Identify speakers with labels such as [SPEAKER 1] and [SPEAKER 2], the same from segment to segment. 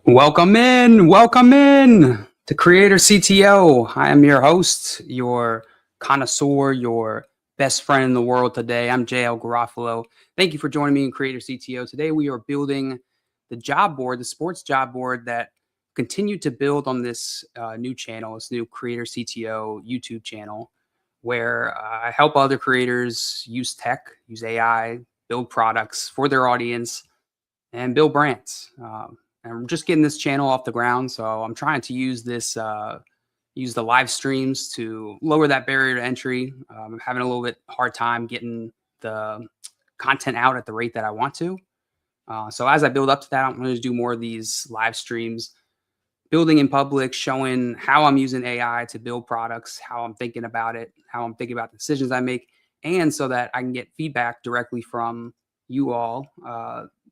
[SPEAKER 1] Welcome in to Creator CTO. I am your host, your connoisseur, your best friend in the world today. I'm JL Garofalo. Thank you for joining me in Creator CTO. Today we are building the job board, the sports job board that continued to build on this new channel, this new Creator CTO YouTube channel, where I help other creators use tech, use AI, build products for their audience, and build brands. And I'm just getting this channel off the ground, so I'm trying to use use the live streams to lower that barrier to entry. I'm having a little bit hard time getting the content out at the rate that I want to. So as I build up to that, I'm going to do more of these live streams, building in public, showing how I'm using AI to build products, how I'm thinking about it, how I'm thinking about the decisions I make, and so that I can get feedback directly from you all,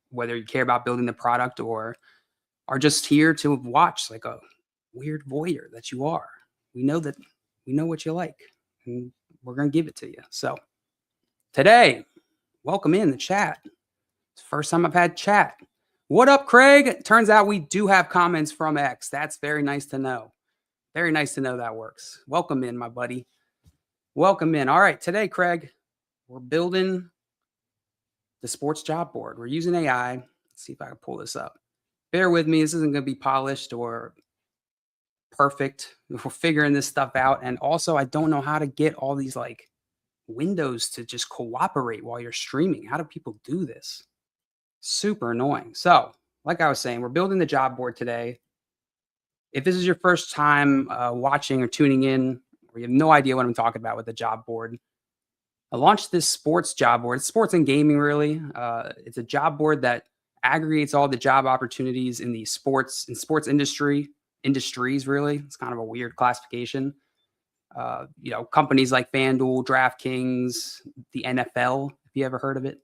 [SPEAKER 1] whether you care about building the product or are just here to watch like a weird voyeur that you are. We know what you like, and we're gonna give it to you. So today, welcome in the chat. It's the first time I've had chat. What up, Craig? It turns out we do have comments from X. That's very nice to know. Very nice to know that works. Welcome in, my buddy. Welcome in. All right, today, Craig, we're building the sports job board. We're using AI. Let's see if I can pull this up. Bear with me. This isn't going to be polished or perfect. We're figuring this stuff out. And also, I don't know how to get all these like windows to just cooperate while you're streaming. How do people do this? Super annoying. So, like I was saying, we're building the job board today. If this is your first time watching or tuning in, or you have no idea what I'm talking about with the job board, I launched this sports job board. It's sports and gaming, really. It's a job board that aggregates all the job opportunities in the sports industries, really. It's kind of a weird classification. Companies like FanDuel, DraftKings, the NFL, if you ever heard of it.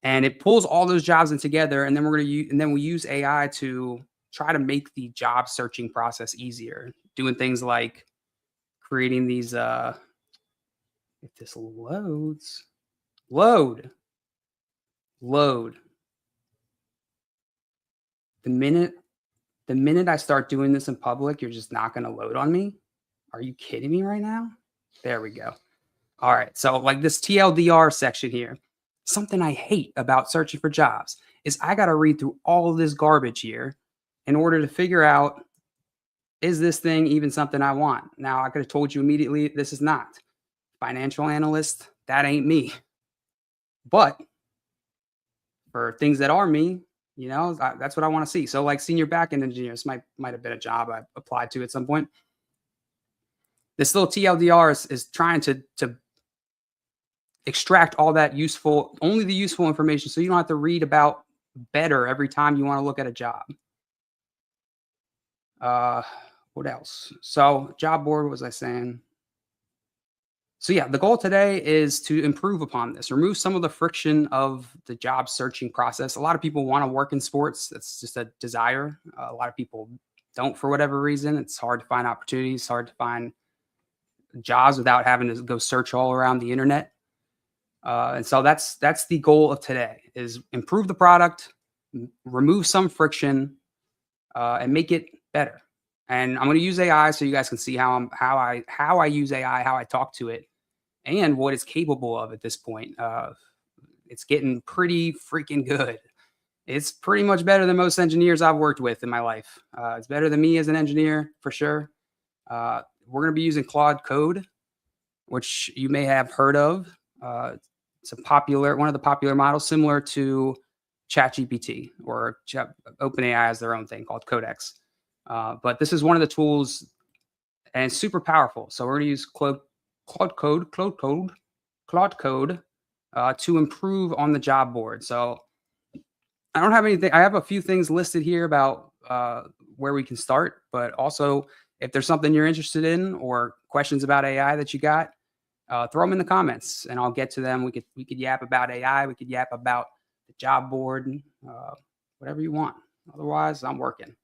[SPEAKER 1] And it pulls all those jobs in together, and then we use AI to try to make the job searching process easier, doing things like creating these if this loads, load. The minute I start doing this in public, you're just not going to load on me. Are you kidding me right now? There we go. All right. So like this TLDR section here, something I hate about searching for jobs is I got to read through all of this garbage here in order to figure out, is this thing even something I want? Now, I could have told you immediately, this is not. Financial analyst, that ain't me. But for things that are me, that's what I want to see. So like senior backend engineer, this might have been a job I applied to at some point. This little TLDR is trying to extract all that only the useful information, so you don't have to read about better every time you want to look at a job. What else? So job board, what was I saying? So yeah, the goal today is to improve upon this, remove some of the friction of the job searching process. A lot of people want to work in sports. That's just a desire. A lot of people don't for whatever reason. It's hard to find opportunities, hard to find jobs without having to go search all around the internet. And so that's the goal of today: is improve the product, remove some friction, and make it better. And I'm going to use AI so you guys can see how I use AI, how I talk to it, and what it's capable of at this point. It's getting pretty freaking good. It's pretty much better than most engineers I've worked with in my life. It's better than me as an engineer for sure. We're going to be using Claude Code, which you may have heard of. It's one of the popular models, similar to ChatGPT, or OpenAI has their own thing called Codex. But this is one of the tools, and it's super powerful. So we're going to use Claude Code to improve on the job board. So I don't have anything. I have a few things listed here about where we can start, but also if there's something you're interested in or questions about AI that you got, throw them in the comments and I'll get to them. We could yap about AI. We could yap about the job board, whatever you want. Otherwise, I'm working.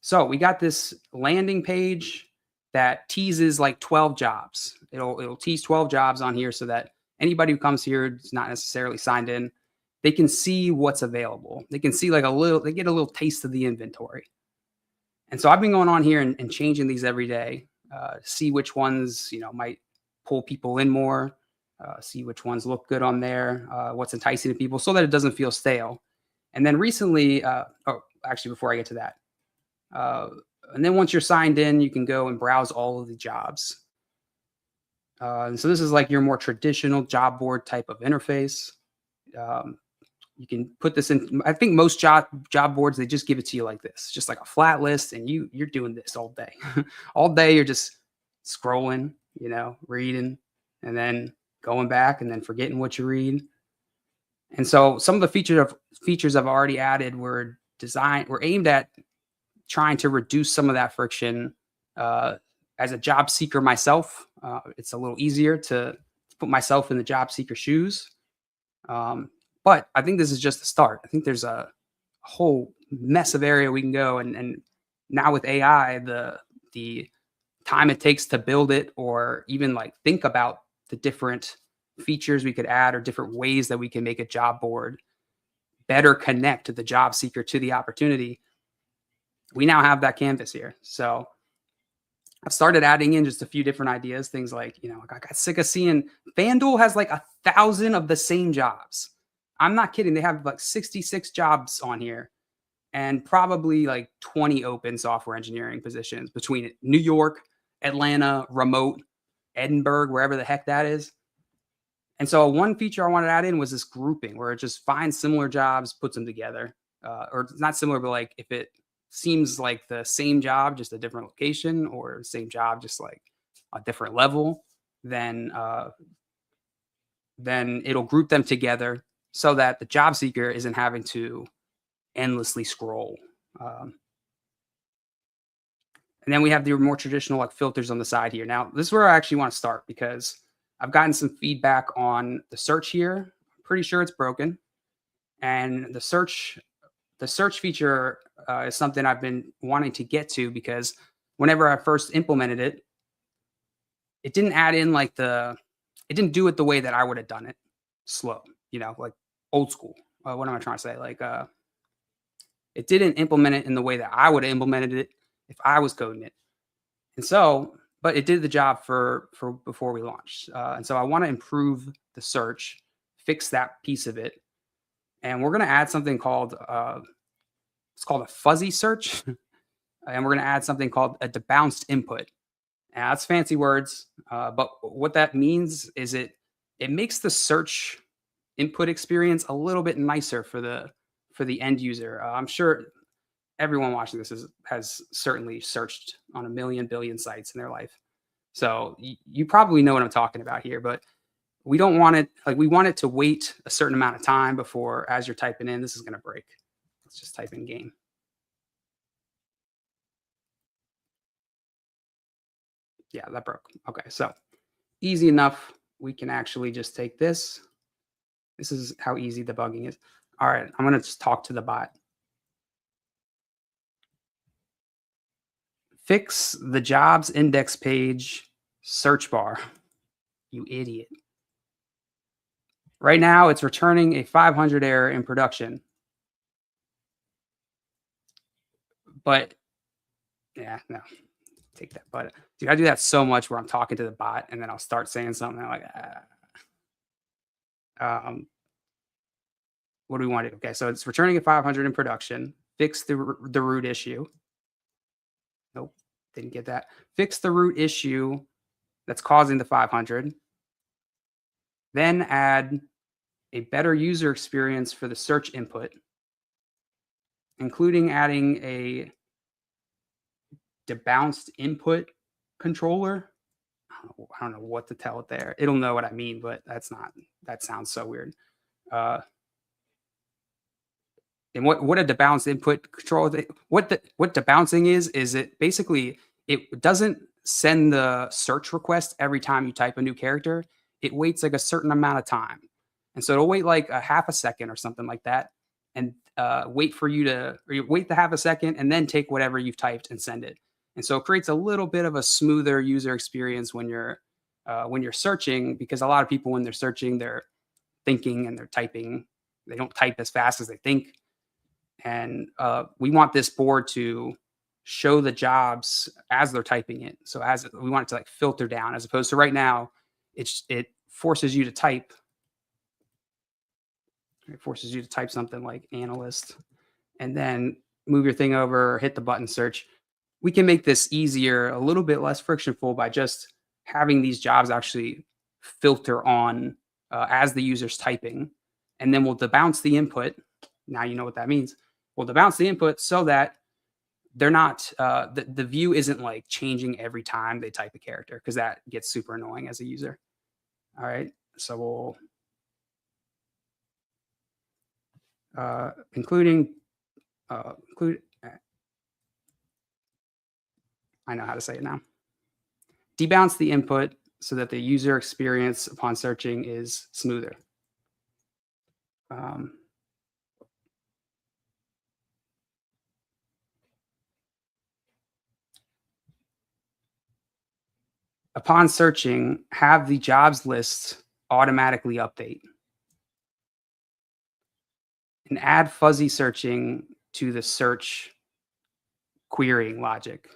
[SPEAKER 1] So we got this landing page that teases like 12 jobs. It'll tease 12 jobs on here so that anybody who comes here is not necessarily signed in they can see what's available. They can see like they get a little taste of the inventory. And so I've been going on here and changing these every day, see which ones, might pull people in more, see which ones look good on there, what's enticing to people so that it doesn't feel stale. And then recently, actually, before I get to that, uh, and then once you're signed in, you can go and browse all of the jobs. And so this is like your more traditional job board type of interface. Um, you can put this in. I think most job boards, they just give it to you like this, just like a flat list, and you're doing this all day. All day you're just scrolling, reading, and then going back and then forgetting what you read. And so some of the features I've already added were aimed at trying to reduce some of that friction. As a job seeker myself, it's a little easier to put myself in the job seeker shoes. Um, but I think this is just the start. I think there's a whole mess of area we can go, and now with AI, the time it takes to build it, or even like think about the different features we could add, or different ways that we can make a job board better connect the job seeker to the opportunity. We now have that canvas here. So I've started adding in just a few different ideas, things like, I got sick of seeing FanDuel has like 1,000 of the same jobs. I'm not kidding. They have like 66 jobs on here and probably like 20 open software engineering positions between New York, Atlanta, remote, Edinburgh, wherever the heck that is. And so one feature I wanted to add in was this grouping where it just finds similar jobs, puts them together, or not similar, but like if it seems like the same job, just a different location, or same job, just like a different level, then it'll group them together so that the job seeker isn't having to endlessly scroll. Um, and then we have the more traditional like filters on the side here. Now, this is where I actually want to start because I've gotten some feedback on the search here. I'm pretty sure it's broken. And the search feature is something I've been wanting to get to because whenever I first implemented it, it didn't add in it didn't do it the way that I would have done it. Slow, like old school. What am I trying to say? It didn't implement it in the way that I would have implemented it if I was coding it. And so, but it did the job for before we launched. And so I want to improve the search, fix that piece of it, and we're going to add something called it's called a fuzzy search, and we're going to add something called a debounced input. Now, that's fancy words, but what that means is it makes the search input experience a little bit nicer for the end user. I'm sure everyone watching this has certainly searched on a million billion sites in their life, so you probably know what I'm talking about here. But we don't want it we want it to wait a certain amount of time before, as you're typing in, this is going to break. Let's just type in game. Yeah, that broke. Okay, so easy enough. We can actually just take this. This is how easy debugging is. All right, I'm going to just talk to the bot. Fix the jobs index page search bar. You idiot. Right now, it's returning a 500 error in production. But, yeah, no. Take that button. Dude, I do that so much where I'm talking to the bot and then I'll start saying something and I'm like, what do we want to do? Okay, so it's returning a 500 in production. Fix the root issue. Nope, didn't get that. Fix the root issue that's causing the 500. Then add a better user experience for the search input, including adding a debounced input controller. I don't know what to tell it there. It'll know what I mean, but that sounds so weird. And what a debounced input controller, what debouncing is it basically, it doesn't send the search request every time you type a new character. It waits like a certain amount of time. And so it'll wait like a half a second or something like that, and wait the half a second and then take whatever you've typed and send it. And so it creates a little bit of a smoother user experience when you're searching, because a lot of people, when they're searching, they're thinking and they're typing they don't type as fast as they think. And we want this board to show the jobs as they're typing it. So as we want it to like filter down, as opposed to right now, it forces you to type. It forces you to type something like analyst, and then move your thing over, hit the button search. We can make this easier, a little bit less frictionful by just having these jobs actually filter on as the user's typing, and then we'll debounce the input. Now you know what that means. We'll debounce the input so that they're not the view isn't like changing every time they type a character, because that gets super annoying as a user. All right, so we'll include. I know how to say it now. Debounce the input so that the user experience upon searching is smoother. Upon searching, have the jobs list automatically update, and add fuzzy searching to the search querying logic.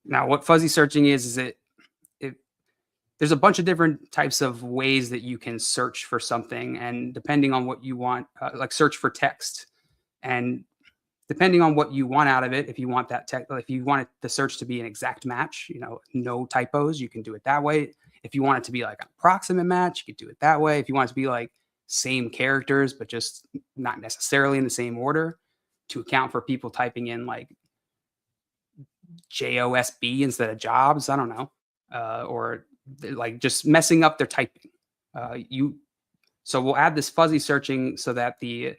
[SPEAKER 1] Now, what fuzzy searching is it there's a bunch of different types of ways that you can search for something, and depending on what you want, like search for text, and depending on what you want out of it, if you want that text, if you want the search to be an exact match, no typos, you can do it that way. If you want it to be like an approximate match, you could do it that way. If you want it to be like same characters, but just not necessarily in the same order, to account for people typing in like JOSB instead of jobs, I don't know, or like just messing up their typing. So we'll add this fuzzy searching so that the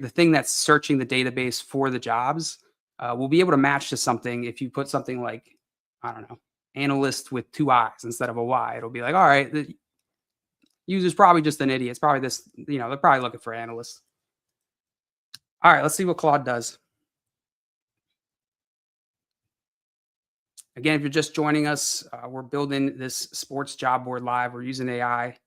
[SPEAKER 1] thing that's searching the database for the jobs will be able to match to something. If you put something like, I don't know, analyst with 2 I's instead of a Y, it'll be like, all right, the user's probably just an idiot. It's probably this, they're probably looking for analysts. All right, let's see what Claude does. Again, if you're just joining us, we're building this sports job board live. We're using AI.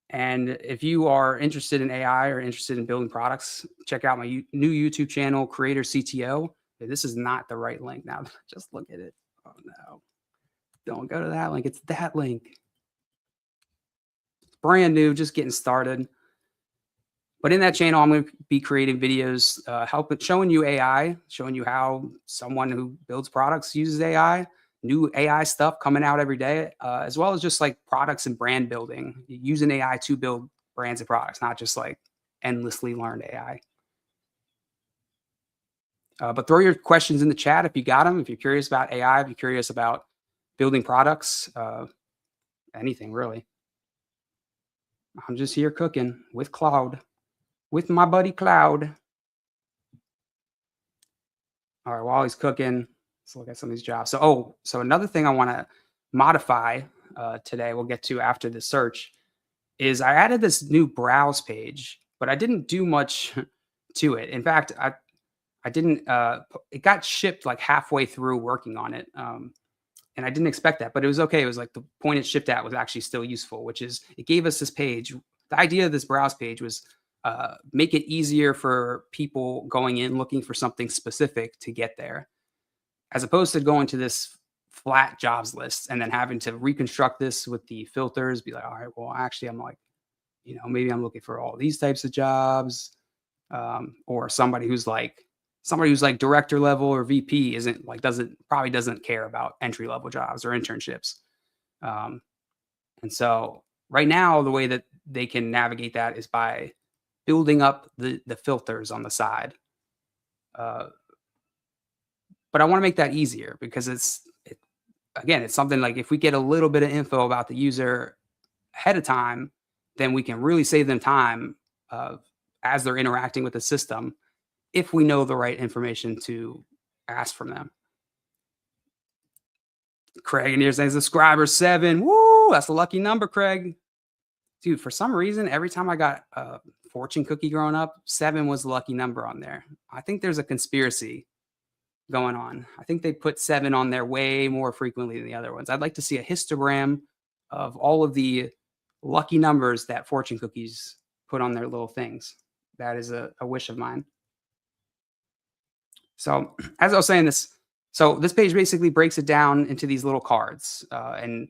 [SPEAKER 1] And if you are interested in AI or interested in building products, check out my new YouTube channel, Creator CTO. This is not the right link now. Just look at it. Oh, no. Don't go to that link. It's that link. It's brand new, just getting started. But in that channel, I'm going to be creating videos, showing you AI, showing you how someone who builds products uses AI, new AI stuff coming out every day, as well as just like products and brand building, using AI to build brands and products, not just like endlessly learned AI. But throw your questions in the chat if you got them. If you're curious about AI, if you're curious about building products, anything really. I'm just here cooking with Claude. With my buddy Cloud. All right, while he's cooking, let's look at some of these jobs. So another thing I want to modify today, we'll get to after the search, is I added this new browse page, but I didn't do much to it. In fact, I didn't, it got shipped like halfway through working on it. And I didn't expect that, but it was okay. It was like the point it shipped at was actually still useful, which is it gave us this page. The idea of this browse page was make it easier for people going in looking for something specific to get there, as opposed to going to this flat jobs list and then having to reconstruct this with the filters, be like, all right, well, actually, I'm like, maybe I'm looking for all these types of jobs, or somebody who's like director level or VP probably doesn't care about entry level jobs or internships. And so right now, the way that they can navigate that is by building up the filters on the side. But I want to make that easier because it's something like if we get a little bit of info about the user ahead of time, then we can really save them time as they're interacting with the system if we know the right information to ask from them. Craig in here saying subscriber 7. Woo! That's a lucky number, Craig. Dude, for some reason, every time I got a fortune cookie growing up, 7 was the lucky number on there. I think there's a conspiracy going on. I think they put 7 on there way more frequently than the other ones. I'd like to see a histogram of all of the lucky numbers that fortune cookies put on their little things. That is a wish of mine. So as I was saying this, so this page basically breaks it down into these little cards. And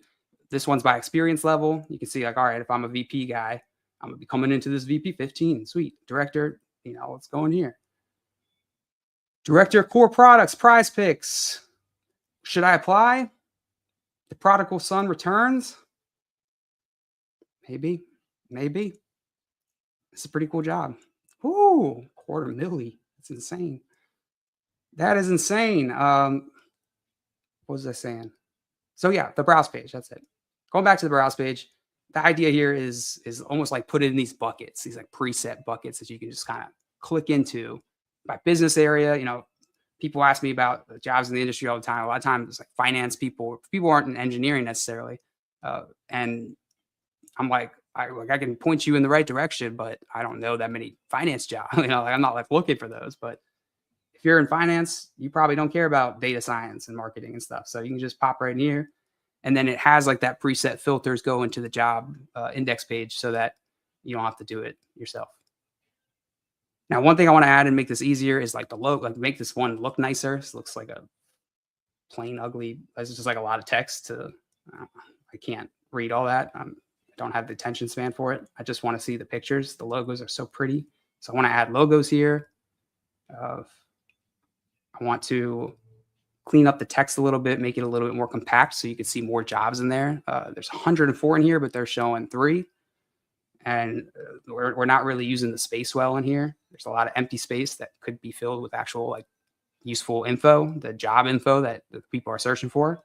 [SPEAKER 1] this one's by experience level. You can see like, all right, if I'm a VP guy, I'm gonna be coming into this VP 15. Sweet. Director, let's go in here. Director core products, prize picks. Should I apply? The prodigal son returns. Maybe. It's a pretty cool job. Ooh, $250,000. That's insane. That is insane. What was I saying? So yeah, the browse page. That's it. Going back to the browse page, the idea here is almost like put it in these buckets, these like preset buckets that you can just kind of click into by business area. People ask me about jobs in the industry all the time. A lot of times it's like finance people. People aren't in engineering necessarily, and I'm like, I can point you in the right direction, but I don't know that many finance jobs. I'm not like looking for those. But if you're in finance, you probably don't care about data science and marketing and stuff. So you can just pop right in here. And then it has like that preset filters go into the job index page so that you don't have to do it yourself. Now, one thing I want to add and make this easier is like the logo, like make this one look nicer. This looks like a plain ugly. It's just like a lot of text I can't read all that. I don't have the attention span for it. I just want to see the pictures. The logos are so pretty. So I want to add logos here. I want to clean up the text a little bit, make it a little bit more compact so you can see more jobs in there. There's 104 in here, but they're showing 3. And we're not really using the space well in here. There's a lot of empty space that could be filled with actual like useful info, the job info that the people are searching for.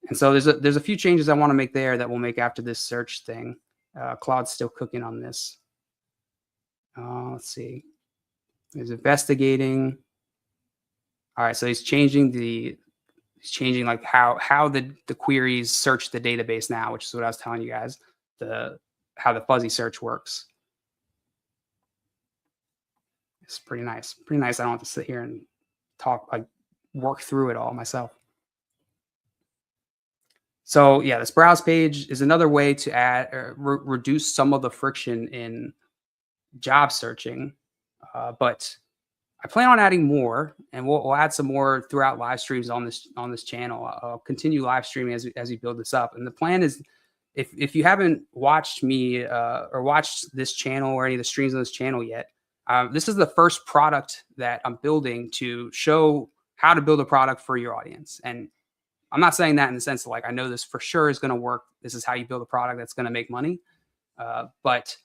[SPEAKER 1] And so there's a few changes I want to make there that we'll make after this search thing. Claude's still cooking on this. Let's see. He's investigating. All right, so he's changing like how the queries search the database now, which is what I was telling you guys, how the fuzzy search works. It's pretty nice. Pretty nice. I don't have to sit here and work through it all myself. So yeah, this browse page is another way to add reduce some of the friction in job searching, but I plan on adding more, and we'll add some more throughout live streams on this channel. I'll continue live streaming as we build this up. And the plan is, if you haven't watched me or watched this channel or any of the streams on this channel yet, this is the first product that I'm building to show how to build a product for your audience. And I'm not saying that in the sense of like, I know this for sure is going to work. This is how you build a product that's going to make money. But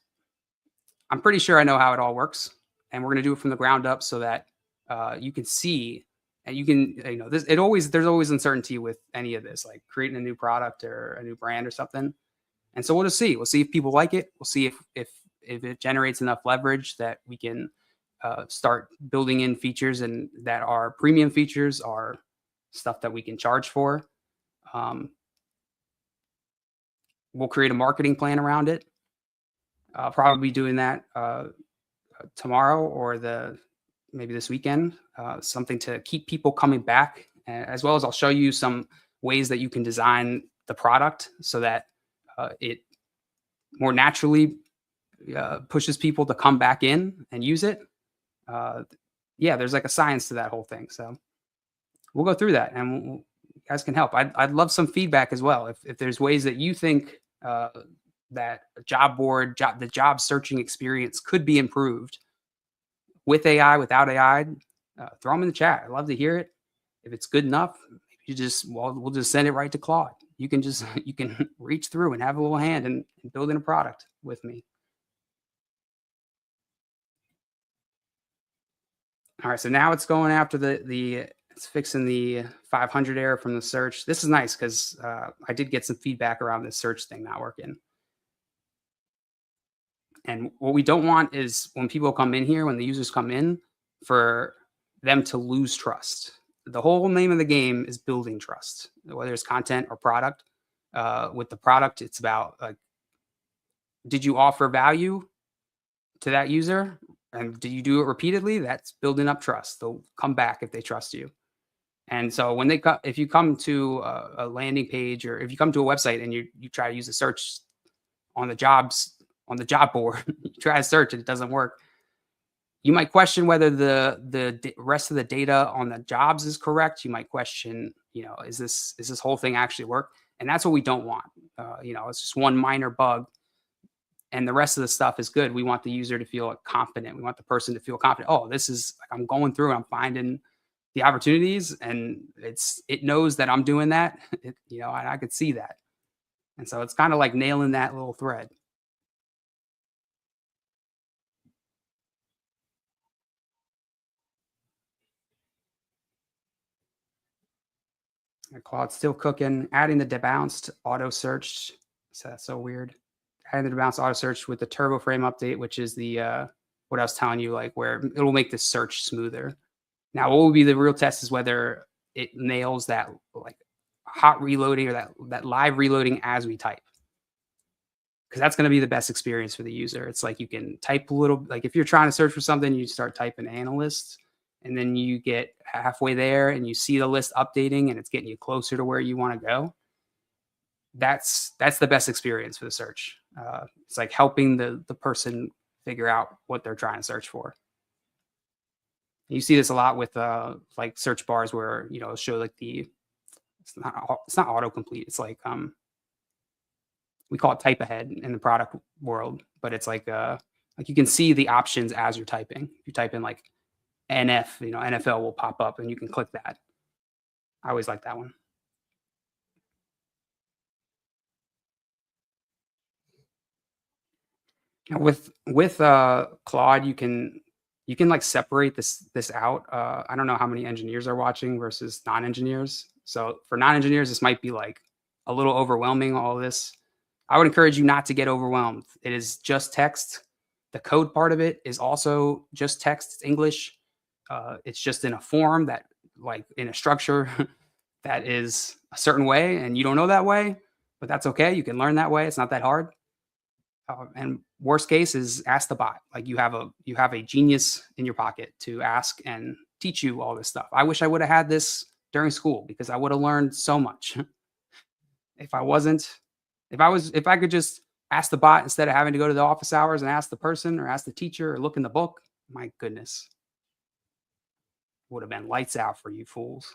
[SPEAKER 1] I'm pretty sure I know how it all works. And we're going to do it from the ground up so that you can see and you can, there's always uncertainty with any of this, like creating a new product or a new brand or something. And so we'll just see. We'll see if people like it. We'll see if it generates enough leverage that we can start building in features and that are premium features, are stuff that we can charge for. We'll create a marketing plan around it. I'll probably be doing that tomorrow or maybe this weekend, something to keep people coming back, as well as I'll show you some ways that you can design the product so that it more naturally pushes people to come back in and use it. Yeah, there's like a science to that whole thing. So we'll go through that, and you guys can help. I'd love some feedback as well. If there's ways that you think that a job board, the job searching experience could be improved with AI, without AI, throw them in the chat. I'd love to hear it. If it's good enough, we'll just send it right to Claude. You can reach through and have a little hand in building a product with me. All right, so now it's going after it's fixing the 500 error from the search. This is nice because I did get some feedback around this search thing not working. And what we don't want is when people come in here, when the users come in, for them to lose trust. The whole name of the game is building trust, whether it's content or product. With the product, it's about did you offer value to that user? And do you do it repeatedly? That's building up trust. They'll come back if they trust you. And so when if you come to a landing page, or if you come to a website and you try to use a search on the jobs on the job board. You try to search it doesn't work. You might question whether the rest of the data on the jobs is correct. You might question, is this whole thing actually work? And that's what we don't want. It's just one minor bug, and the rest of the stuff is good. We want the user to feel confident. We want the person to feel confident. Oh, this is like I'm going through and I'm finding the opportunities, and it knows that I'm doing that. And I could see that, and so it's kind of like nailing that little thread. Claude's still cooking. Adding the debounced auto search. So that's so weird. Adding the debounced auto search with the turbo frame update, which is the what I was telling you, like where it'll make the search smoother. Now, what will be the real test is whether it nails that like hot reloading or that live reloading as we type, because that's going to be the best experience for the user. It's like you can type a little, like if you're trying to search for something, you start typing analyst, and then you get halfway there and you see the list updating and it's getting you closer to where you want to go. That's the best experience for the search. It's like helping the person figure out what they're trying to search for. You see this a lot with like search bars where it'll show like it's not autocomplete. It's like we call it type ahead in the product world, but it's like you can see the options as you're typing. If you type in like NF, NFL will pop up and you can click that. I always like that one. With Claude, you can like separate this out. I don't know how many engineers are watching versus non-engineers. So for non-engineers, this might be like a little overwhelming, all this. I would encourage you not to get overwhelmed. It is just text. The code part of it is also just text. It's English. It's just in a form that, like in a structure that is a certain way, and you don't know that way, but that's okay. You can learn that way. It's not that hard. And worst case is ask the bot. Like you have a genius in your pocket to ask and teach you all this stuff. I wish I would have had this during school because I would have learned so much. if I wasn't, if I could just ask the bot instead of having to go to the office hours and ask the person or ask the teacher or look in the book, my goodness, would have been lights out for you fools.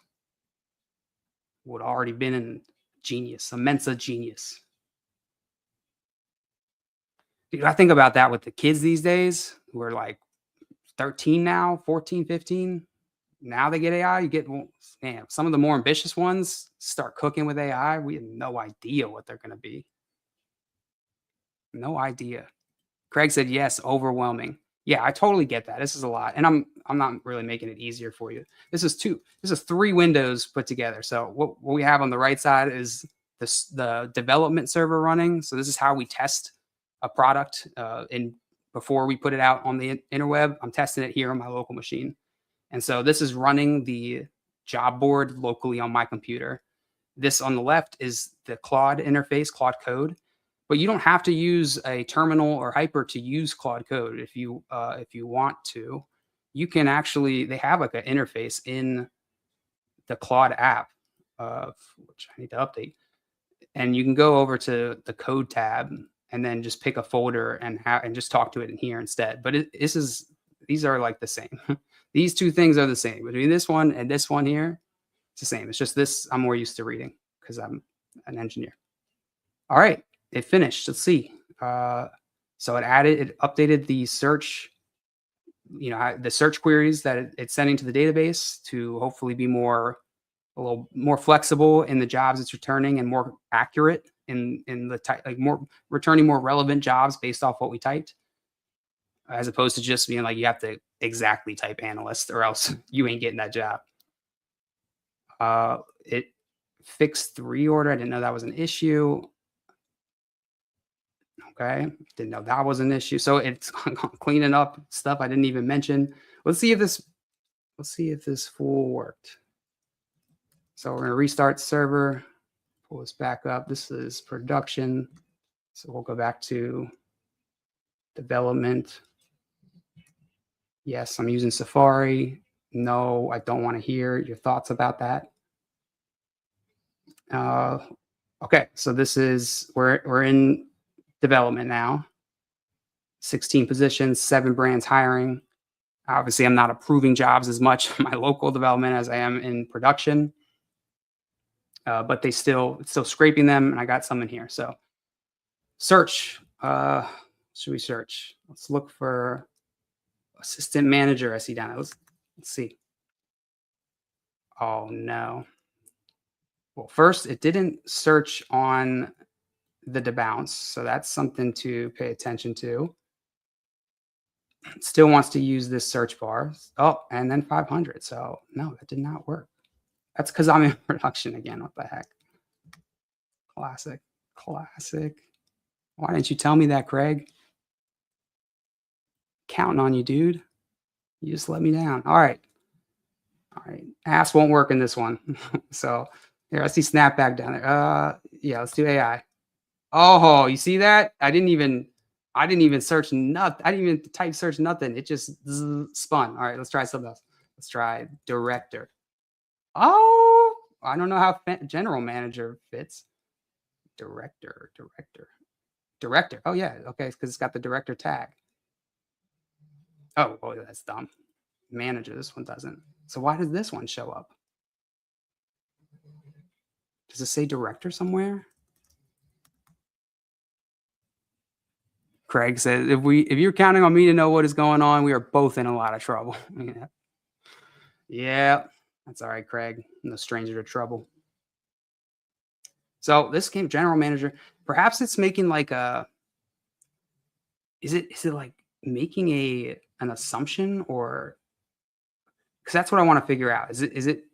[SPEAKER 1] Would have already been in genius, a Mensa genius. Dude, I think about that with the kids these days who are like 13 now, 14, 15. Now they get AI. You get, man, some of the more ambitious ones start cooking with AI. We have no idea what they're going to be. No idea. Craig said, yes, overwhelming. Yeah, I totally get that. This is a lot. And I'm not really making it easier for you. This is three windows put together. So what we have on the right side is the development server running. So this is how we test a product in before we put it out on the interweb. I'm testing it here on my local machine. And so this is running the job board locally on my computer. This on the left is the Claude interface, Claude Code. But you don't have to use a terminal or hyper to use Claude Code. If you want to, you can actually, they have like an interface in the Claude app, which I need to update. And you can go over to the code tab and then just pick a folder and just talk to it in here instead. But these are like the same. These two things are the same between this one and this one here. It's the same. It's just this I'm more used to reading because I'm an engineer. All right, it finished. Let's see. So it updated the search, the search queries that it's sending to the database to hopefully be a little more flexible in the jobs it's returning and more accurate in the type, like more returning more relevant jobs based off what we typed, as opposed to just being like you have to exactly type analyst or else you ain't getting that job. It fixed the reorder. I didn't know that was an issue. Okay, didn't know that was an issue. So it's cleaning up stuff I didn't even mention. Let's see if this fool worked. So we're gonna restart the server, pull this back up. This is production. So we'll go back to development. Yes, I'm using Safari. No, I don't want to hear your thoughts about that. Okay, so this is we're in development now. 16 positions, 7 brands hiring. Obviously, I'm not approving jobs as much in my local development as I am in production, but it's still scraping them, and I got some in here. So search. Should we search? Let's look for assistant manager. I see down there. Let's see. Oh no. Well, first, it didn't search on the debounce, so that's something to pay attention to. It still wants to use this search bar. Oh, and then 500. So no, that did not work. That's because I'm in production again. What the heck? Classic. Classic. Why didn't you tell me that, Craig? Counting on you, dude. You just let me down. All right. All right. Ass won't work in this one. So here, I see snapback down there. Yeah, let's do AI. Oh, you see that? I didn't even search nothing. I didn't even type search nothing. It just spun. All right, let's try something else. Let's try director. Oh, I don't know how general manager fits. Director. Oh yeah, okay, because it's got the director tag. Oh, that's dumb. Manager, this one doesn't. So why does this one show up? Does it say director somewhere? Craig says, if you're counting on me to know what is going on, we are both in a lot of trouble. Yeah, that's all right, Craig. I'm no stranger to trouble. So this game general manager, perhaps it's making like a is it like making an assumption, or because that's what I want to figure out. Is it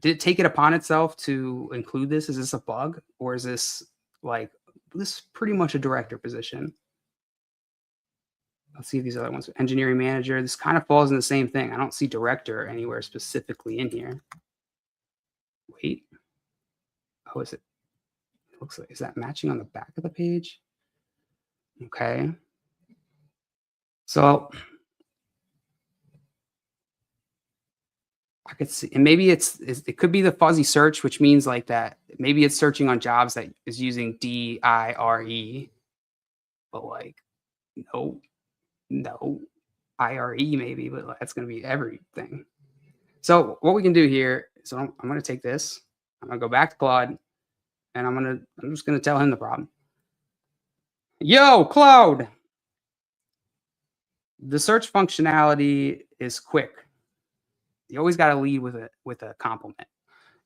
[SPEAKER 1] did it take it upon itself to include this? Is this a bug, or is this like this is pretty much a director position? Let's see if these other ones. Engineering manager. This kind of falls in the same thing. I don't see director anywhere specifically in here. Wait. Oh, is it? It looks like, is that matching on the back of the page? Okay. So I could see, and maybe it could be the fuzzy search, which means like that maybe it's searching on jobs that is using DIRE, but like no IRE maybe, but that's going to be everything. So what we can do here, so I'm going to take this, I'm going to go back to Claude, and I'm just going to tell him the problem. Yo, Claude, the search functionality is quick. You always got to lead with a compliment,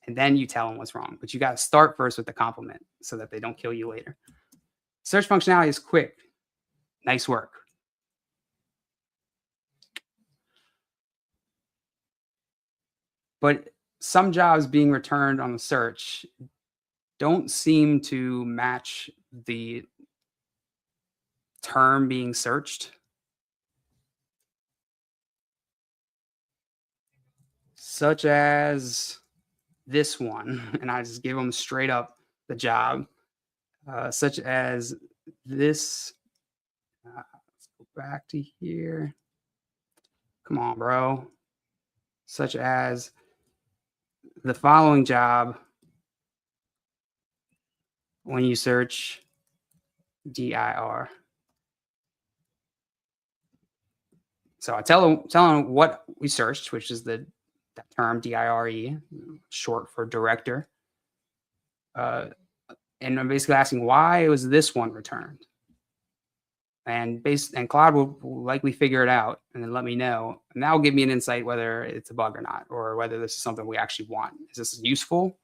[SPEAKER 1] and then you tell them what's wrong. But you got to start first with the compliment so that they don't kill you later. Search functionality is quick. Nice work. But some jobs being returned on the search don't seem to match the term being searched. Such as this one, and I just give them straight up the job, such as this. Let's go back to here. Come on, bro. Such as the following job when you search DIR. So I tell them what we searched, which is that term DIRE, short for director. And I'm basically asking why was this one returned? And Claude will likely figure it out and then let me know. And that will give me an insight whether it's a bug or not, or whether this is something we actually want. Is this useful?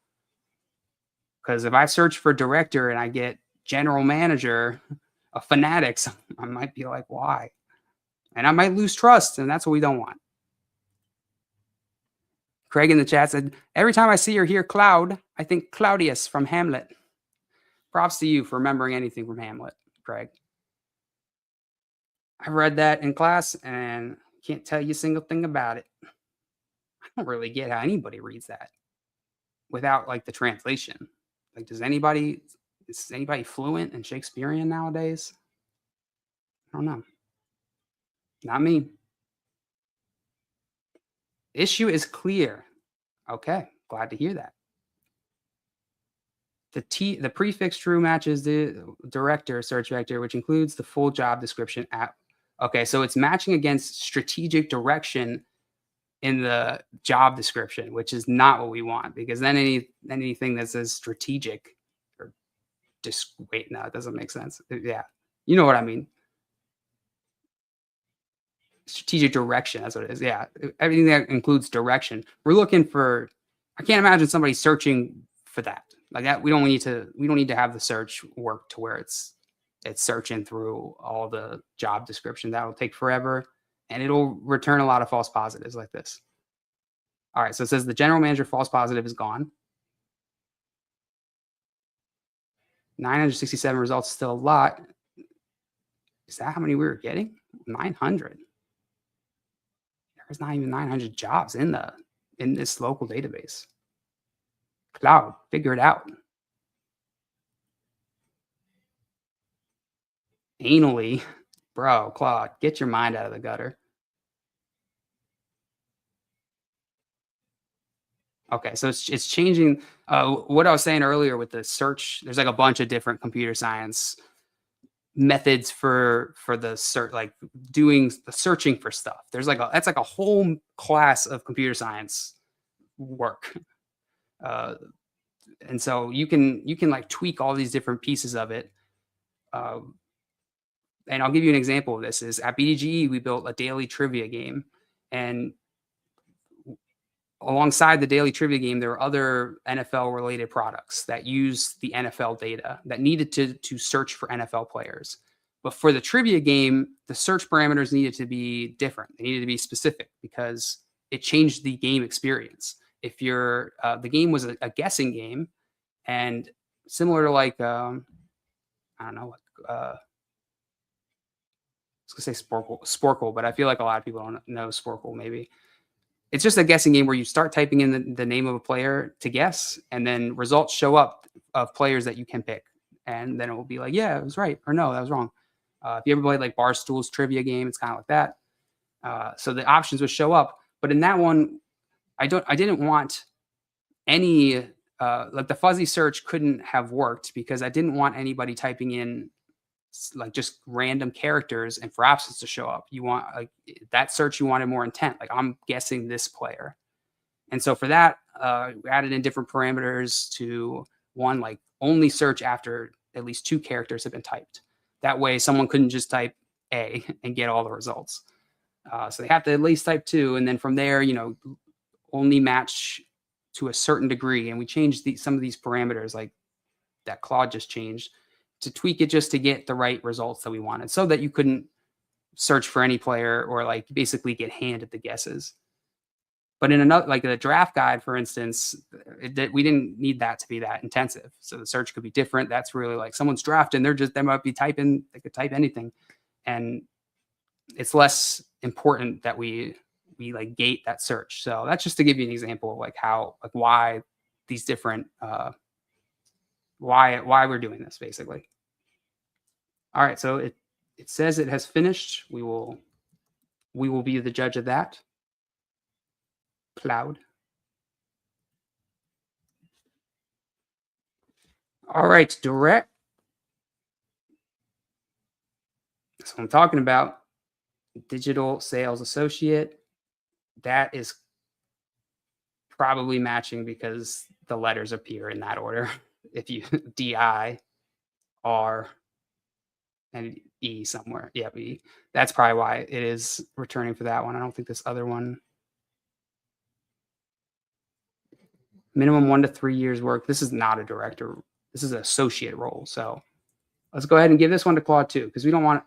[SPEAKER 1] Because if I search for director and I get general manager of Fanatics, I might be like, why? And I might lose trust, and that's what we don't want. Craig in the chat said, every time I see or hear Cloud, I think Claudius from Hamlet. Props to you for remembering anything from Hamlet, Craig. I read that in class and can't tell you a single thing about it. I don't really get how anybody reads that without like the translation. Like, is anybody fluent in Shakespearean nowadays? I don't know. Not me. Issue is clear. Okay, glad to hear that. The prefix true matches the director search vector, which includes the full job description at. Okay, so it's matching against strategic direction in the job description, which is not what we want, because then anything that says strategic or just wait, no, it doesn't make sense. Yeah, you know what I mean. Strategic direction, that's what it is. Yeah, everything that includes direction. We're looking for. I can't imagine somebody searching for that like that. We don't need to have the search work to where it's searching through all the job description. That'll take forever, and it'll return a lot of false positives like this. All right, so it says the general manager false positive is gone. 967 results, still a lot. Is that how many we were getting? 900. There's not even 900 jobs in this local database. Cloud, figure it out. Anally, bro, Claude, get your mind out of the gutter. Okay, so it's changing. What I was saying earlier with the search, there's like a bunch of different computer science methods for the search, like doing the searching for stuff. That's like a whole class of computer science work. Uh, and so you can like tweak all these different pieces of it. Uh, and I'll give you an example of this. Is at BDGE we built a daily trivia game, and alongside the daily trivia game, there were other NFL related products that use the NFL data that needed to search for NFL players. But for the trivia game, the search parameters needed to be different. They needed to be specific because it changed the game experience. If the game was a guessing game, and similar to like I don't know, I was gonna say Sporkle, but I feel like a lot of people don't know Sporkle. Maybe it's just a guessing game where you start typing in the name of a player to guess, and then results show up of players that you can pick, and then it will be like, yeah, it was right, or no, that was wrong. If you ever played like Barstool's trivia game, it's kind of like that. So the options would show up, but in that one, I didn't want any like the fuzzy search couldn't have worked because I didn't want anybody typing in like just random characters and for absence to show up. You want like that search, you wanted more intent. Like I'm guessing this player. And so for that, we added in different parameters to one, like only search after at least two characters have been typed. That way someone couldn't just type A and get all the results. So they have to at least type two. And then from there, only match to a certain degree. And we changed some of these parameters like that Claude just changed to tweak it just to get the right results that we wanted so that you couldn't search for any player or like basically get handed the guesses. But in another, like the draft guide, for instance, we didn't need that to be that intensive. So the search could be different. That's really like someone's drafting, they might be typing, they could type anything. And it's less important that we like gate that search. So that's just to give you an example of like how, like why these different, why we're doing this basically. All right, so it says it has finished. We will be the judge of that. Cloud. All right, direct. That's what I'm talking about. Digital sales associate. That is probably matching because the letters appear in that order. If you DI, R, and E somewhere. Yeah, E. That's probably why it is returning for that one. I don't think this other one. Minimum 1 to 3 years work. This is not a director. This is an associate role. So let's go ahead and give this one to Claude too, because we don't want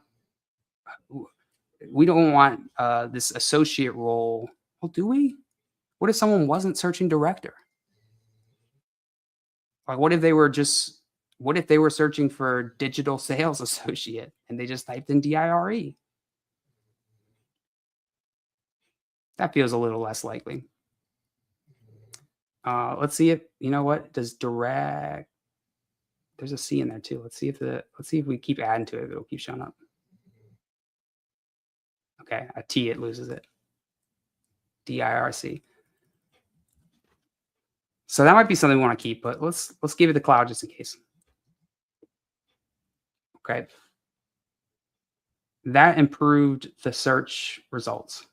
[SPEAKER 1] this associate role. Well, do we? What if someone wasn't searching director? Like, what if they were searching for digital sales associate and they just typed in DIRE? That feels a little less likely. Let's see if you know what does direct. There's a C in there too. Let's see if we keep adding to it, it'll keep showing up. Okay, a T, it loses it. DIRC. So that might be something we want to keep, but let's give it the cloud just in case. Okay. That improved the search results.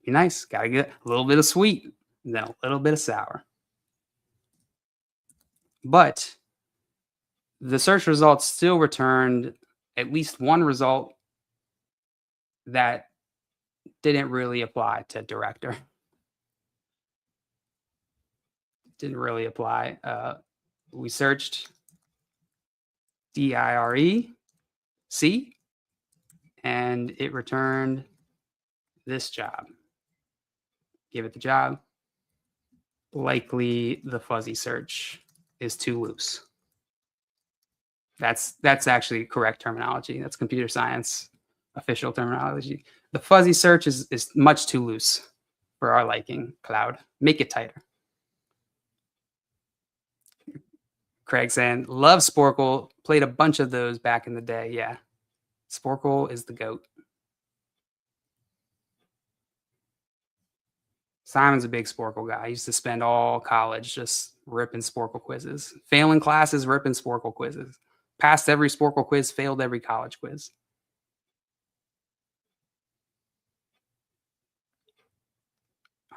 [SPEAKER 1] Be nice. Gotta get a little bit of sweet and then a little bit of sour. But the search results still returned at least one result that didn't really apply to director. Didn't really apply. We searched DIREC and it returned this job. Give it the job. Likely the fuzzy search is too loose. That's actually correct terminology. That's computer science official terminology. The fuzzy search is much too loose for our liking, Cloud. Make it tighter. Craig saying, love Sporkle. Played a bunch of those back in the day. Yeah. Sporkle is the GOAT. Simon's a big Sporkle guy. He used to spend all college just ripping Sporkle quizzes. Failing classes, ripping Sporkle quizzes. Passed every Sporkle quiz, failed every college quiz.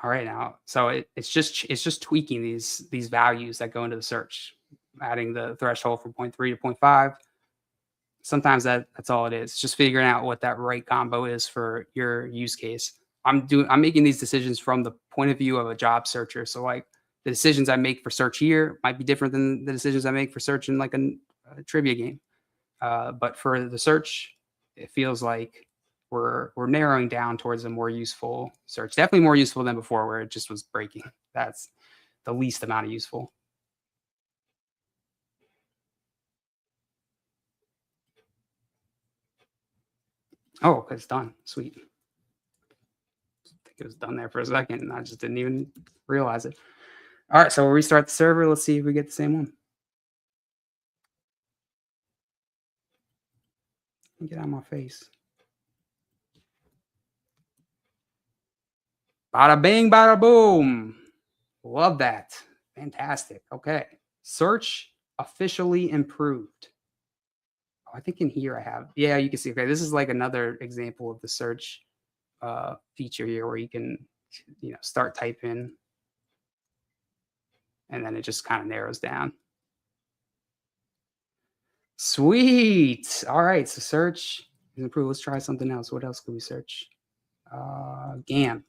[SPEAKER 1] All right, now, so it's just tweaking these values that go into the search, adding the threshold from 0.3 to 0.5. Sometimes that's all it is. It's just figuring out what that right combo is for your use case. I'm making these decisions from the point of view of a job searcher. So like the decisions I make for search here might be different than the decisions I make for search in like a trivia game. But for the search, it feels like we're narrowing down towards a more useful search. Definitely more useful than before, where it just was breaking. That's the least amount of useful. Oh, it's done. Sweet. I think it was done there for a second, and I just didn't even realize it. All right, so we'll restart the server. Let's see if we get the same one. Get out of my face. Bada bing, bada boom. Love that. Fantastic. Okay. Search officially improved. Oh, I think in here I have, yeah, you can see, okay, this is like another example of the search feature here where you can, start typing and then it just kind of narrows down. Sweet. All right. So search is improved. Let's try something else. What else could we search? GAM.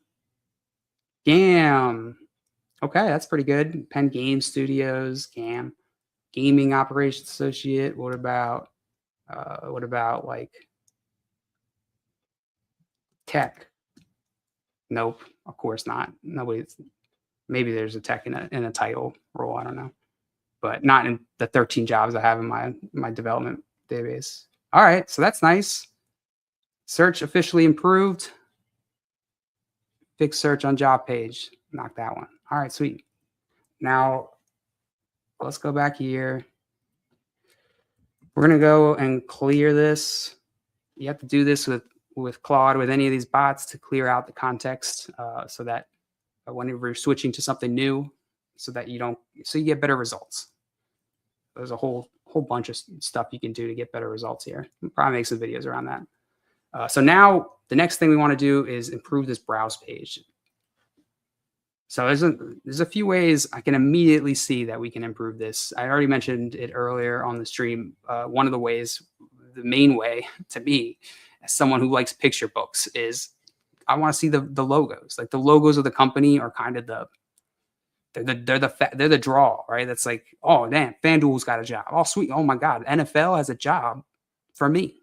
[SPEAKER 1] GAM. Okay, that's pretty good. Penn Game Studios, GAM, Gaming Operations Associate. What about like tech? Nope, of course not. Nobody's. Maybe there's a tech in a title role. I don't know, but not in the 13 jobs I have in my development database. All right, so that's nice. Search officially improved. Fix search on job page. Knock that one. All right, sweet. Now let's go back here. We're going to go and clear this. You have to do this with Claude, with any of these bots, to clear out the context so that whenever you're switching to something new, so you get better results. There's a whole bunch of stuff you can do to get better results here. We'll probably make some videos around that. So now the next thing we want to do is improve this browse page. So there's a few ways I can immediately see that we can improve this. I already mentioned it earlier on the stream. One of the ways, the main way to me, as someone who likes picture books, is I want to see the logos. Like the logos of the company are kind of they're the draw, right? That's like, oh damn, FanDuel's got a job. Oh sweet, oh my god, NFL has a job for me.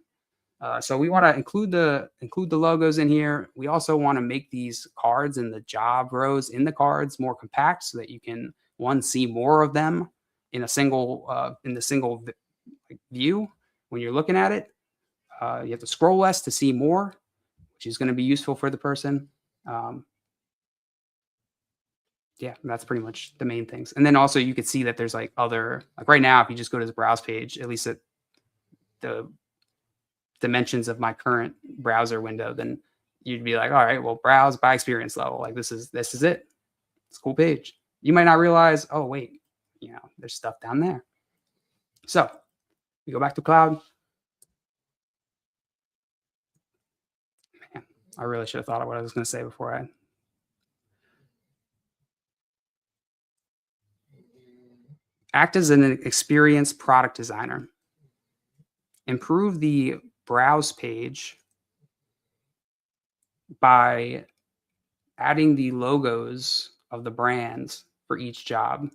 [SPEAKER 1] So we want to include the logos in here. We also want to make these cards and the job rows in the cards more compact so that you can see more of them in a single view when you're looking at it. You have to scroll less to see more, which is going to be useful for the person. Yeah, that's pretty much the main things. And then also you could see that there's like other, like right now, if you just go to the browse page, at least at the dimensions of my current browser window, then you'd be like, all right, well, browse by experience level. Like this is it. It's a cool page. You might not realize, oh, wait, there's stuff down there. So we go back to cloud. Man, I really should have thought of what I was going to say before I. Act as an experienced product designer. Improve the browse page by adding the logos of the brands for each job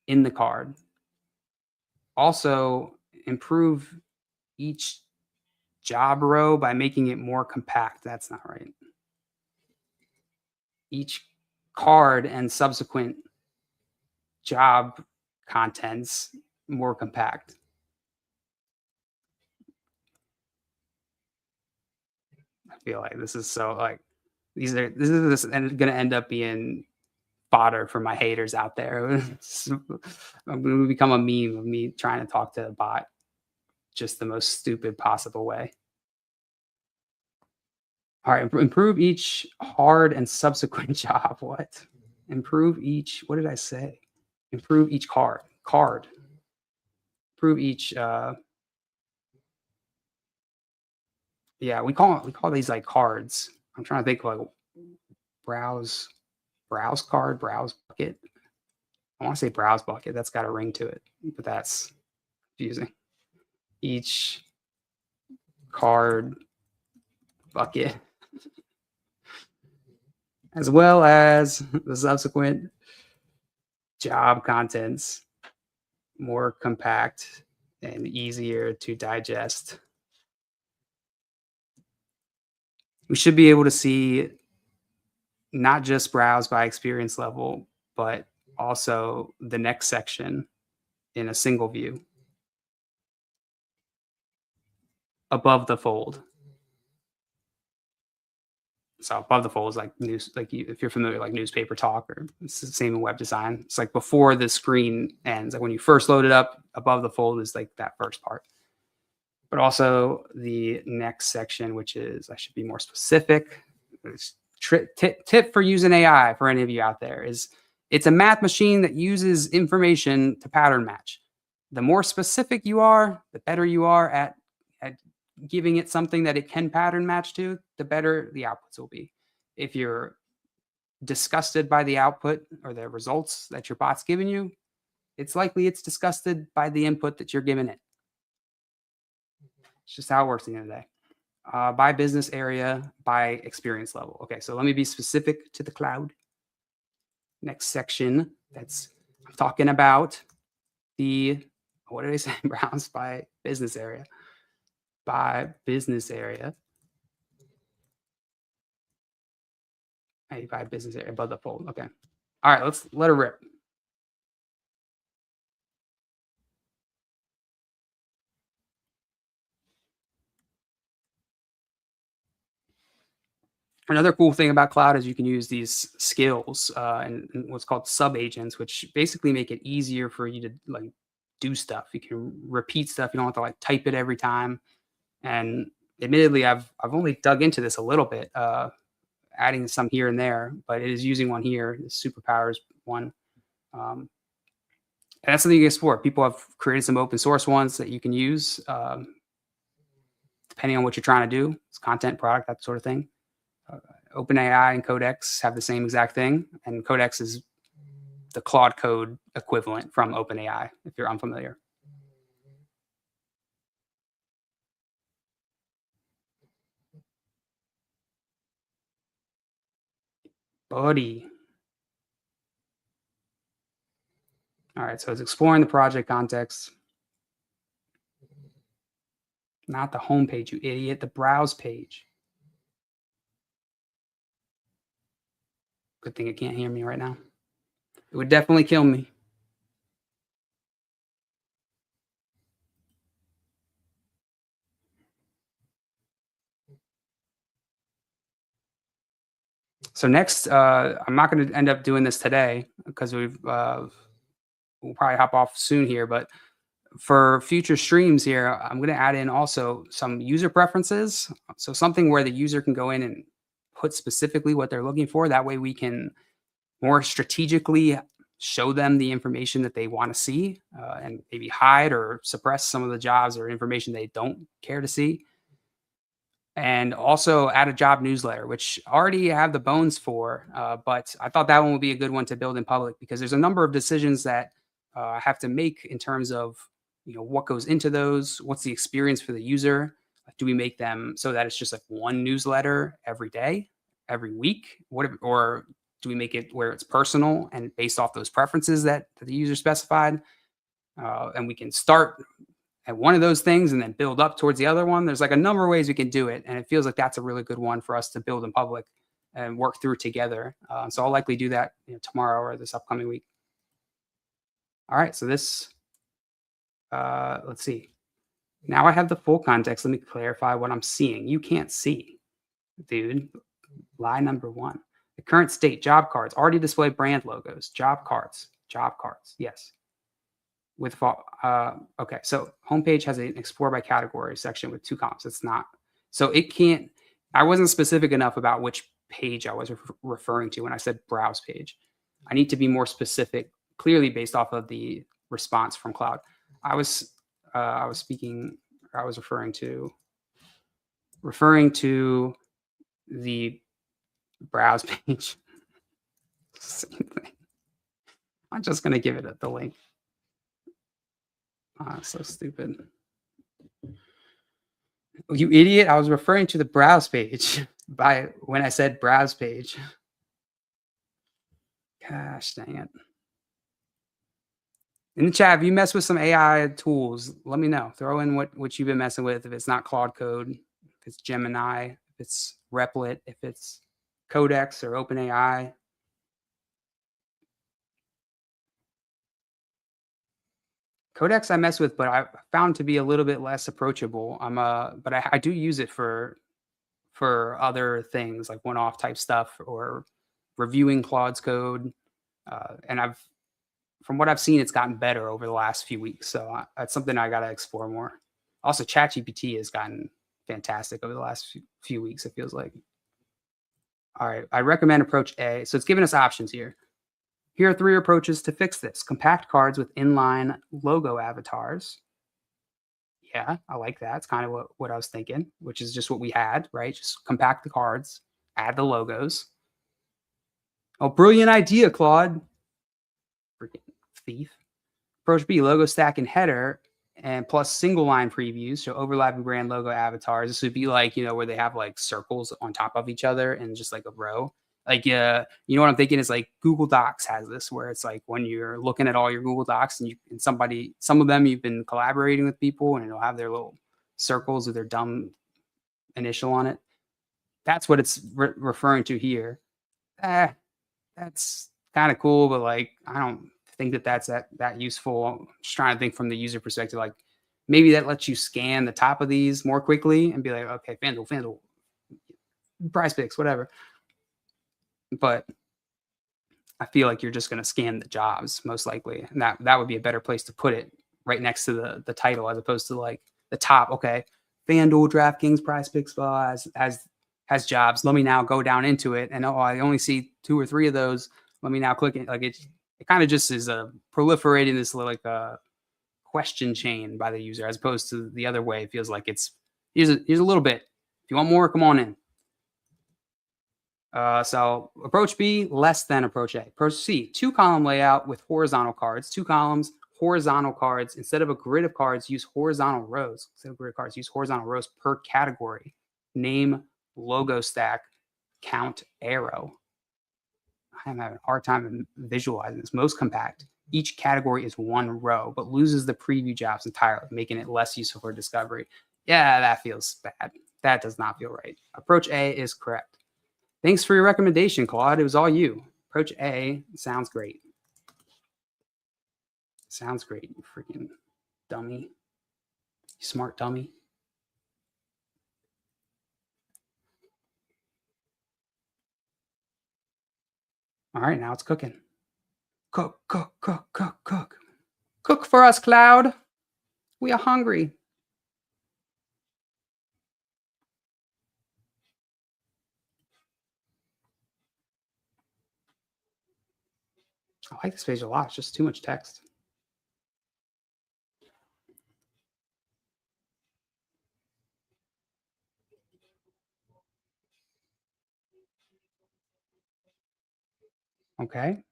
[SPEAKER 1] in the card. Also, improve each job row by making it more compact. That's not right. Each card and subsequent job contents more compact. I feel like this is so like this is going to end up being fodder for my haters out there. I'm going to become a meme of me trying to talk to a bot just the most stupid possible way. All right, improve each hard and subsequent job. What? Improve each. What did I say? Improve each card. Improve each. Yeah, we call these like cards. I'm trying to think like browse card, browse bucket. I want to say browse bucket. That's got a ring to it, but that's confusing. Each card bucket, as well as the subsequent job contents, more compact and easier to digest. We should be able to see not just browse by experience level, but also the next section in a single view above the fold. So above the fold is like news, like if you're familiar, like newspaper talk, or it's the same in web design. It's like before the screen ends, like when you first load it up, above the fold is like that first part. But also the next section, which is, I should be more specific. Tip for using AI for any of you out there is it's a math machine that uses information to pattern match. The more specific you are, the better you are at giving it something that it can pattern match to, the better the outputs will be. If you're disgusted by the output or the results that your bot's giving you, it's likely it's disgusted by the input that you're giving it. It's just how it works at the end of the day. By business area, by experience level. Okay, so let me be specific to the cloud. Next section, I'm talking about the, what did I say? Browse by business area. By business area. By business area, above the fold. Okay. All right, let's let her rip. Another cool thing about cloud is you can use these skills and what's called sub agents, which basically make it easier for you to like do stuff. You can repeat stuff. You don't have to like type it every time. And admittedly, I've only dug into this a little bit, adding some here and there, but it is using one here, the superpowers one. And that's something you can explore. People have created some open source ones that you can use depending on what you're trying to do. It's content, product, that sort of thing. OpenAI and Codex have the same exact thing, and Codex is the Claude Code equivalent from OpenAI, if you're unfamiliar. Buddy. All right, so it's exploring the project context. Not the home page, you idiot, the browse page. Good thing it can't hear me right now. It would definitely kill me. So next, I'm not going to end up doing this today because we'll probably hop off soon here. But for future streams here, I'm going to add in also some user preferences. So something where the user can go in and put specifically what they're looking for. That way we can more strategically show them the information that they want to see, and maybe hide or suppress some of the jobs or information they don't care to see. And also add a job newsletter, which I already have the bones for. But I thought that one would be a good one to build in public because there's a number of decisions that I have to make in terms of what goes into those, what's the experience for the user. Like, do we make them so that it's just like one newsletter every day, every week? Or do we make it where it's personal and based off those preferences that the user specified? And we can start at one of those things and then build up towards the other one. There's like a number of ways we can do it, and it feels like that's a really good one for us to build in public and work through together. So I'll likely do that tomorrow or this upcoming week. All right, so this, let's see. Now I have the full context. Let me clarify what I'm seeing. You can't see, dude. Lie number one. The current state job cards already display brand logos. Job cards. Job cards. Yes. Okay, so homepage has an explore by category section with two columns. It's not, so it can't. I wasn't specific enough about which page I was referring to when I said browse page. I need to be more specific, clearly based off of the response from Cloud. I was speaking. I was referring to the browse page. Same thing. I'm just gonna give it the link. So stupid. You idiot. I was referring to the browse page by when I said browse page. Gosh dang it. In the chat, if you mess with some AI tools, let me know. Throw in what you've been messing with. If it's not Claude Code, if it's Gemini, if it's Replit, if it's Codex or OpenAI. Codex I mess with, but I found to be a little bit less approachable. But I do use it for other things like one-off type stuff or reviewing Claude's code. And from what I've seen, it's gotten better over the last few weeks. So that's something I got to explore more. Also, ChatGPT has gotten fantastic over the last few weeks, it feels like. All right, I recommend approach A. So it's giving us options here. Here are 3 approaches to fix this. Compact cards with inline logo avatars. Yeah, I like that. It's kind of what I was thinking, which is just what we had, right? Just compact the cards, add the logos. Oh, brilliant idea, Claude. Freaking thief. Approach B, logo stack and header, and plus single line previews, so overlapping brand logo avatars. This would be like, where they have like circles on top of each other and just like a row. Like, you know what I'm thinking is like Google Docs has this, where it's like when you're looking at all your Google Docs and some of them you've been collaborating with people and it'll have their little circles with their dumb initial on it. That's what it's referring to here. That's kind of cool, but like, I don't think that's that useful. I'm just trying to think from the user perspective, like maybe that lets you scan the top of these more quickly and be like, okay, FanDuel, Prize Picks, whatever. But I feel like you're just going to scan the jobs most likely, and that would be a better place to put it, right next to the title, as opposed to like the top. Okay, FanDuel, DraftKings, Prize Picks has jobs. Let me now go down into it, and I only see 2 or 3 of those. Let me now click it. Like it kind of just is proliferating this like question chain by the user, as opposed to the other way. It feels like it's here's a little bit. If you want more, come on in. So approach B, less than approach A. Approach C, 2-column layout with horizontal cards. 2 columns, horizontal cards. Instead of a grid of cards, use horizontal rows. Instead of grid of cards, use horizontal rows per category. Name, logo stack, count, arrow. I'm having a hard time visualizing this. Most compact. Each category is 1 row, but loses the preview jobs entirely, making it less useful for discovery. Yeah, that feels bad. That does not feel right. Approach A is correct. Thanks for your recommendation, Claude. It was all you. Approach A sounds great. Sounds great, you freaking dummy. You smart dummy. All right, now it's cooking. Cook, cook, cook, cook, cook. Cook for us, Cloud. We are hungry. I like this page a lot. It's just too much text. Okay.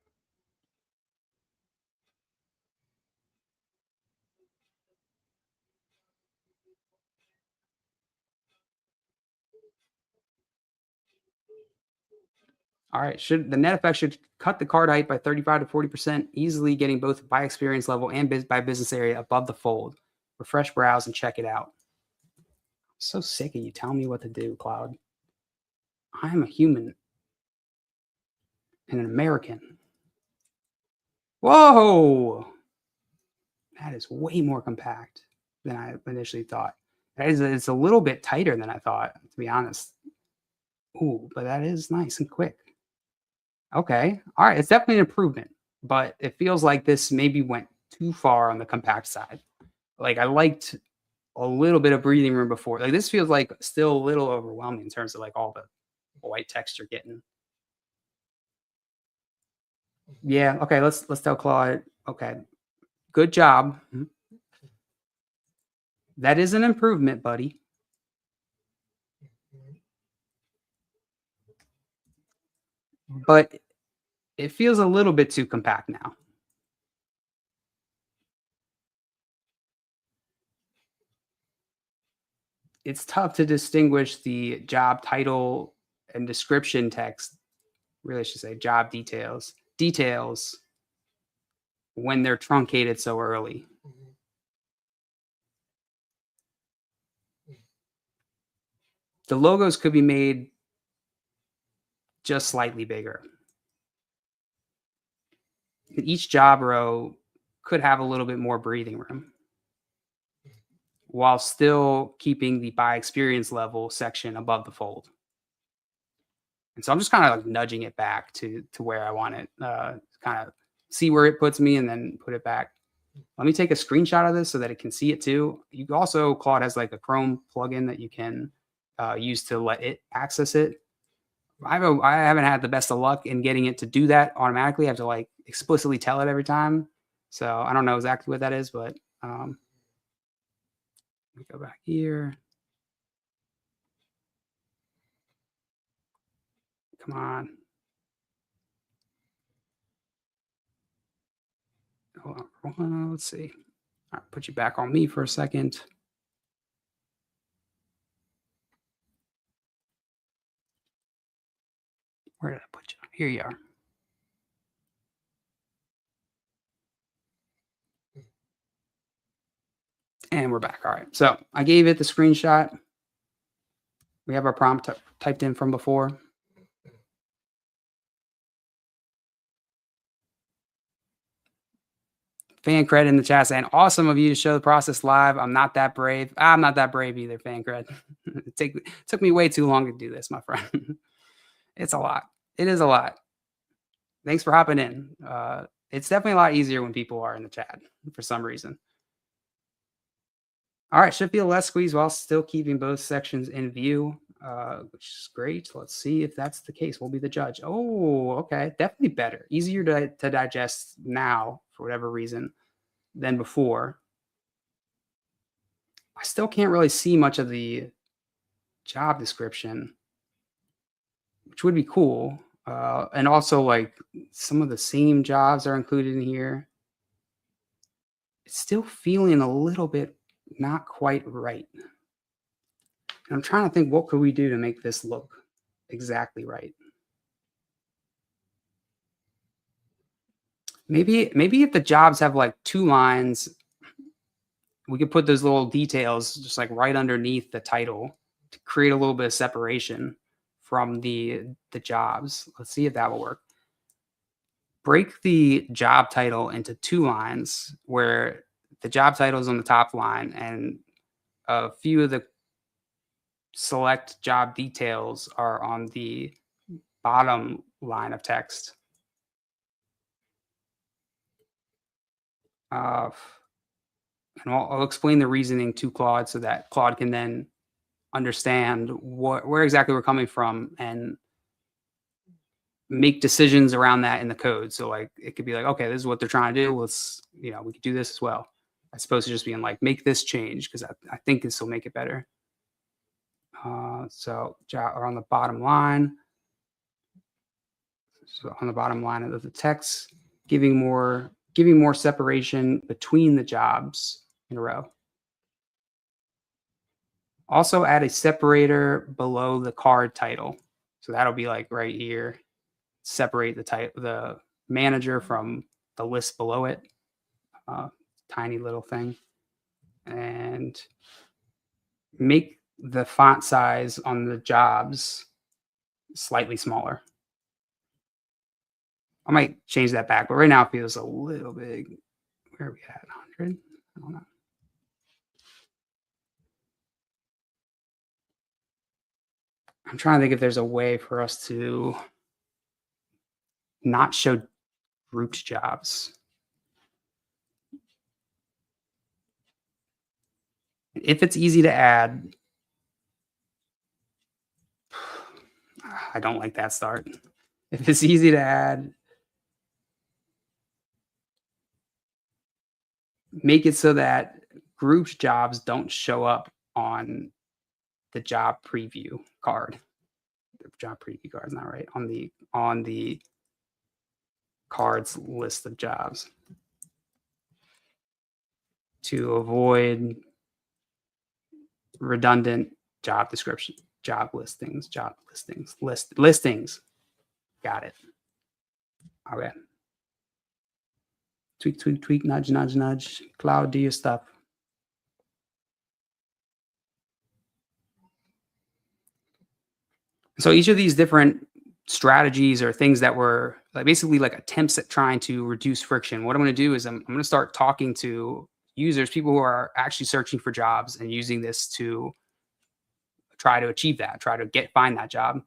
[SPEAKER 1] All right. Should the net effect should cut the card height by 35 to 40%, easily getting both by experience level and by business area above the fold. Refresh browse and check it out. I'm so sick of you telling me what to do, Cloud. I am a human and an American. Whoa! That is way more compact than I initially thought. It's a little bit tighter than I thought, to be honest. Ooh, but that is nice and quick. Okay. All right. It's definitely an improvement, but it feels like this maybe went too far on the compact side. Like I liked a little bit of breathing room before. Like this feels like still a little overwhelming in terms of like all the white text you're getting. Yeah. Okay. Let's tell Claude. Okay. Good job. That is an improvement, buddy. But it feels a little bit too compact now. It's tough to distinguish the job title and description text. Really, I should say job details when they're truncated so early. The logos could be made just slightly bigger. Each job row could have a little bit more breathing room while still keeping the by experience level section above the fold. And so I'm just kind of like nudging it back to where I want it, kind of see where it puts me and then put it back. Let me take a screenshot of this so that it can see it too. You can also, Claude has like a Chrome plugin that you can use to let it access it. I haven't had the best of luck in getting it to do that automatically. I have to like explicitly tell it every time. So I don't know exactly what that is, but let me go back here. Come on. Hold on. Let's see. All right, put you back on me for a second. Where did I put you? Here you are. And we're back. All right. So I gave it the screenshot. We have our prompt typed in from before. Fan cred in the chat saying, awesome of you to show the process live. I'm not that brave. I'm not that brave either, fan cred. It took me way too long to do this, my friend. It's a lot. It is a lot. Thanks for hopping in. It's definitely a lot easier when people are in the chat for some reason. All right, should feel less squeeze while still keeping both sections in view, which is great. Let's see if that's the case. We'll be the judge. Oh, okay. Definitely better. Easier to digest now for whatever reason than before. I still can't really see much of the job description, which would be cool. And also, like, some of the same jobs are included in here. It's still feeling a little bit not quite right. And I'm trying to think, what could we do to make this look exactly right? Maybe if the jobs have like 2 lines, we could put those little details just like right underneath the title to create a little bit of separation from the jobs. Let's see if that will work. Break the job title into 2 lines where the job title is on the top line and a few of the select job details are on the bottom line of text. Uh, and I'll explain the reasoning to Claude so that Claude can then understand where exactly we're coming from and make decisions around that in the code. So like it could be like, okay, this is what they're trying to do. Let's, we could do this as well. As opposed to just being like, make this change because I think this will make it better. So or on the bottom line. So on the bottom line of the text, giving more separation between the jobs in a row. Also add a separator below the card title. So that'll be like right here. Separate the manager from the list below it. Tiny little thing. And make the font size on the jobs slightly smaller. I might change that back, but right now it feels a little big. Where are we at? 100? I don't know. I'm trying to think if there's a way for us to not show grouped jobs. If it's easy to add, I don't like that start. If it's easy to add, make it so that grouped jobs don't show up on the job preview card. The job preview card is not right. On the cards list of jobs. To avoid redundant job description, listings. Got it. Okay. Tweak, nudge. Cloud, do your stuff. So each of these different strategies or things that were basically like attempts at trying to reduce friction. What I'm going to do is I'm going to start talking to users, people who are actually searching for jobs and using this to try to achieve that, find that job.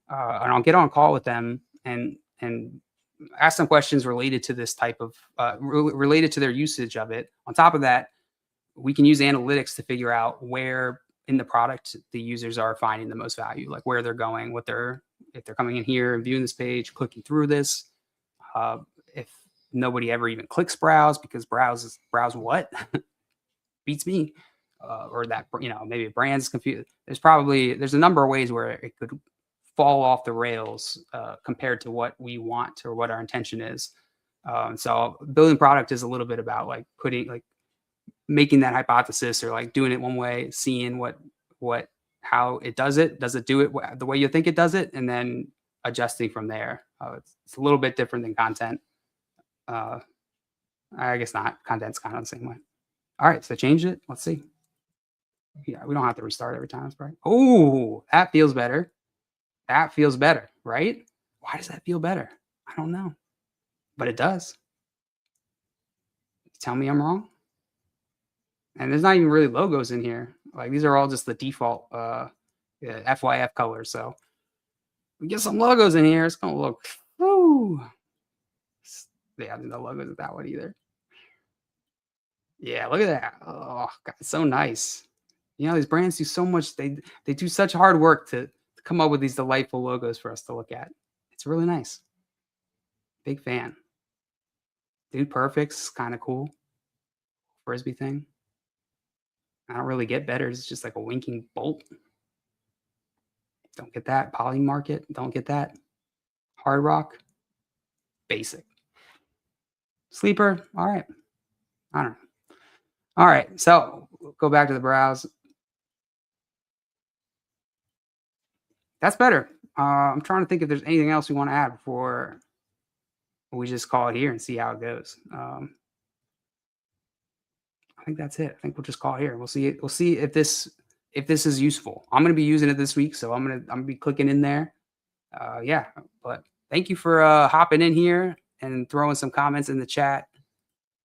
[SPEAKER 1] And I'll get on a call with them and ask them questions related to this type of related to their usage of it. On top of that, we can use analytics to figure out where in the product the users are finding the most value, like where they're going, if they're coming in here and viewing this page, clicking through this. If nobody ever even clicks browse, because browse what beats me, or that maybe a brand's confused. There's a number of ways where it could fall off the rails compared to what we want or what our intention is. So building product is a little bit about making that hypothesis or like doing it one way, seeing how it does it. Does it do it the way you think it does it? And then adjusting from there. It's a little bit different than content. I guess not. Content's kind of the same way. All right, so change it. Let's see. Yeah, we don't have to restart every time. Right? Oh, that feels better. That feels better, right? Why does that feel better? I don't know, but it does. Tell me I'm wrong. And there's not even really logos in here. Like these are all just the default FYF colors. So we get some logos in here. It's gonna look. Woo. Yeah, no logos with that one either. Yeah, look at that. Oh, God, it's so nice. These brands do so much. They do such hard work to come up with these delightful logos for us to look at. It's really nice. Big fan. Dude Perfect's kind of cool. Frisbee thing. I don't really get better. It's just like a winking bolt. Don't get that. Poly Market. Don't get that. Hard Rock. Basic. Sleeper. All right. I don't know. All right. So we'll go back to the browse. That's better. I'm trying to think if there's anything else we want to add before we just call it here and see how it goes. I think that's it. I think we'll just call it here. We'll see. We'll see if this is useful. I'm going to be using it this week, so I'm gonna be clicking in there. Yeah, but thank you for hopping in here and throwing some comments in the chat.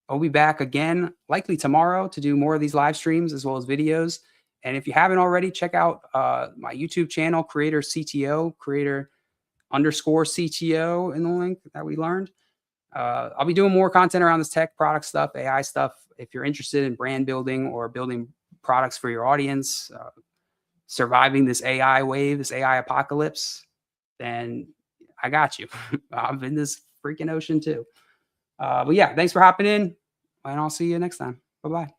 [SPEAKER 1] I'll be back again, likely tomorrow, to do more of these live streams as well as videos. And if you haven't already, check out my YouTube channel, Creator CTO, Creator_CTO in the link that we learned. I'll be doing more content around this tech product stuff, AI stuff. If you're interested in brand building or building products for your audience, surviving this AI wave, this AI apocalypse, then I got you. I'm in this freaking ocean too. But yeah, thanks for hopping in, and I'll see you next time. Bye bye.